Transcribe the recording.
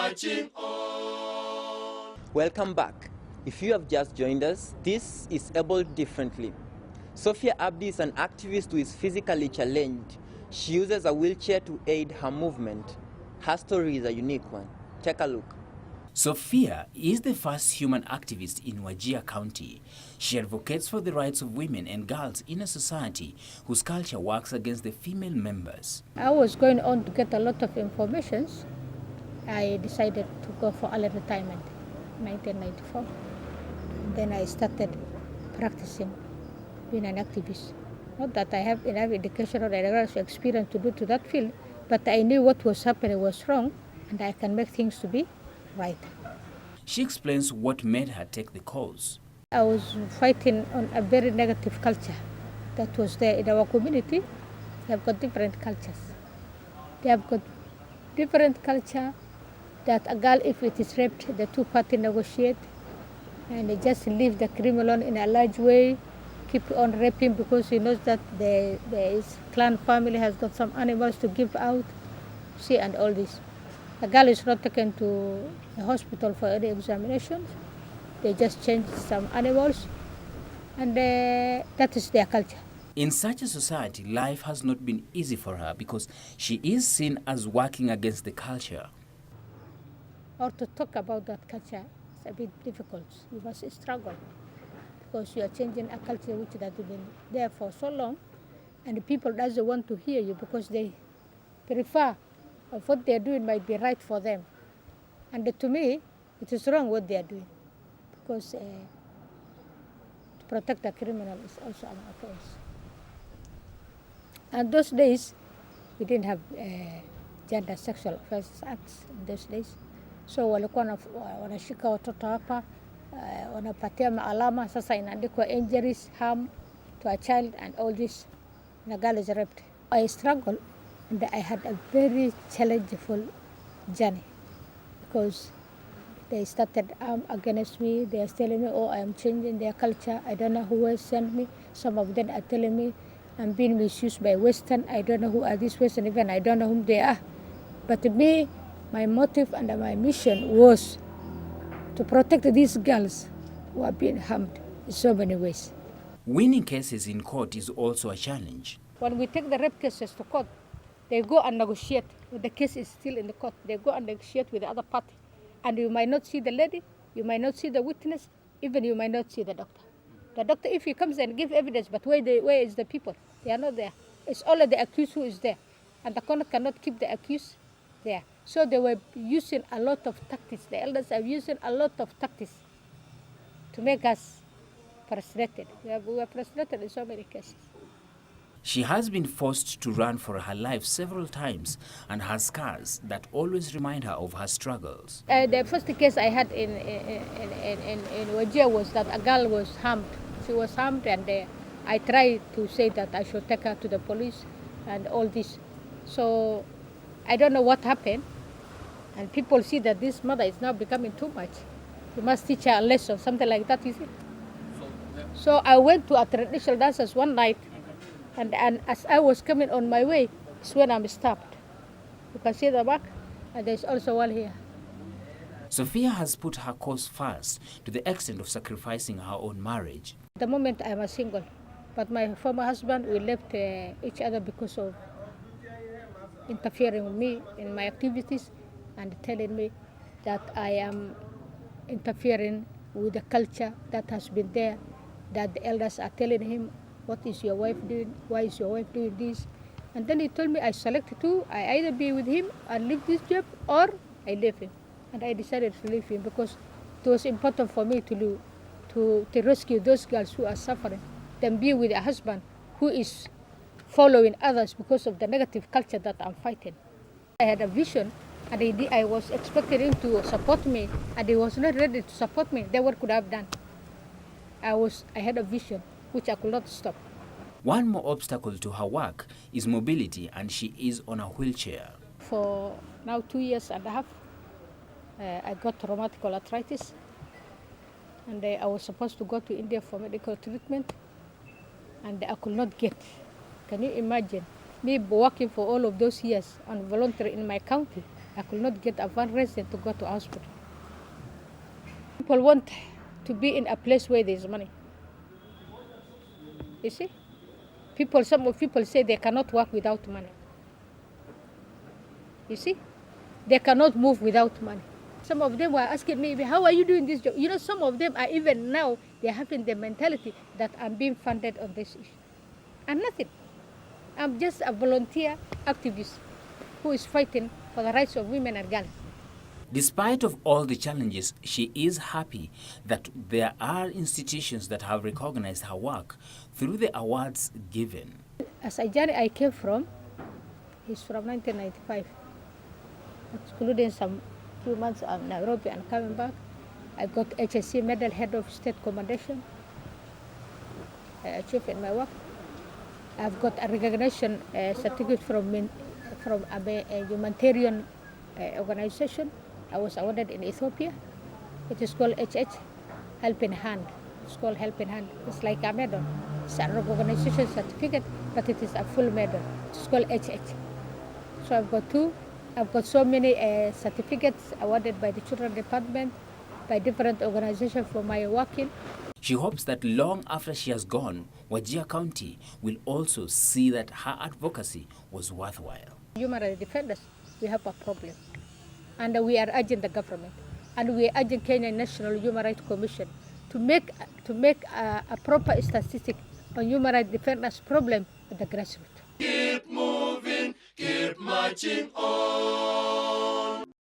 marching on. Welcome back. If you have just joined us, this is Able Differently. Sophia Abdi is an activist who is physically challenged. She uses a wheelchair to aid her movement. Her story is a unique one. Take a look. Sophia is the first human activist in Wajir County. She advocates for the rights of women and girls in a society whose culture works against the female members. I was going on to get a lot of information. I decided to go for early retirement in 1994. Then I started practicing being an activist. Not that I have enough education or experience to do to that field, but I knew what was happening was wrong, and I can make things to be right. She explains what made her take the cause. I was fighting on a very negative culture that was there in our community. They have got different cultures. They have got different culture that a girl, if it is raped, the two parties negotiate and they just leave the criminal in a large way, keep on raping because he knows that his clan family has got some animals to give out, see, and all this. A girl is not taken to the hospital for any examinations. They just change some animals, and that is their culture. In such a society, life has not been easy for her because she is seen as working against the culture. Or to talk about that culture is a bit difficult. You must struggle because you are changing a culture which has been there for so long, and the people doesn't want to hear you because they prefer of what they are doing might be right for them. And to me, it is wrong what they are doing because to protect the criminal is also an offense. And those days, we didn't have gender sexual offenses acts in those days. So walikuwa wanashika watoto hapa, wanapatia maalama, sasa inaandikwa injuries, harm to a child and all this. The girl is raped. I struggled and I had a very challenging journey because they started against me. They are telling me, oh, I am changing their culture. I don't know who has sent me. Some of them are telling me I'm being misused by Western. I don't know who are these Western, even I don't know whom they are. But to me, my motive and my mission was to protect these girls who are being harmed in so many ways. Winning cases in court is also a challenge. When we take the rape cases to court, they go and negotiate. The case is still in the court. They go and negotiate with the other party. And you might not see the lady, you might not see the witness, even you might not see the doctor. The doctor, if he comes and gives evidence, but where is the people? They are not there. It's only the accused who is there. And the court cannot keep the accused there. So they were using a lot of tactics. The elders are using a lot of tactics to make us frustrated. We were frustrated in so many cases. She has been forced to run for her life several times and has scars that always remind her of her struggles. The first case I had in Wajir was that a girl was harmed. She was harmed, and I tried to say that I should take her to the police and all this. So I don't know what happened, and people see that this mother is now becoming too much. You must teach her a lesson, something like that, is it? So I went to a traditional dancers one night, and as I was coming on my way, it's when I'm stopped. You can see the back, and there's also one here. Sophia has put her cause first to the extent of sacrificing her own marriage. At the moment, I'm a single, but my former husband, we left each other because of interfering with me in my activities and telling me that I am interfering with the culture that has been there, that the elders are telling him, what is your wife doing? Why is your wife doing this? And then he told me I selected two. I either be with him and leave this job, or I leave him. And I decided to leave him because it was important for me to rescue those girls who are suffering, than be with a husband who is following others because of the negative culture that I'm fighting. I had a vision, and I was expecting him to support me, and he was not ready to support me. Then what could I have done? I had a vision which I could not stop. One more obstacle to her work is mobility, and she is on a wheelchair. For now 2 years and a half, I got rheumatoid arthritis, and I was supposed to go to India for medical treatment, and I could not get. Can you imagine me working for all of those years and voluntary in my county, I could not get a fundraiser to go to hospital. People want to be in a place where there's money. You see? Some of people say they cannot work without money. You see? They cannot move without money. Some of them were asking me, how are you doing this job? You know, some of them are even now, they're having the mentality that I'm being funded on this issue. I'm nothing. I'm just a volunteer activist who is fighting for the rights of women and girls. Despite of all the challenges, she is happy that there are institutions that have recognized her work through the awards given. As a journey I came from, is from 1995, excluding some few months in Nairobi and coming back. I got HSC Medal Head of State Commendation. I achieved in my work. I've got a recognition certificate from a humanitarian organization. I was awarded in Ethiopia. It is called HH, Helping Hand. It's called Helping Hand. It's like a medal. It's a recognition certificate, but it is a full medal. It's called HH. So I've got two. I've got so many certificates awarded by the Children Department, by different organizations for my working. She hopes that long after she has gone, Wajir County will also see that her advocacy was worthwhile. Human rights defenders, we have a problem. And we are urging the government, and we are urging Kenya National Human Rights Commission to make a proper statistic on human rights defenders' problem at the grassroots. Keep moving, keep marching on.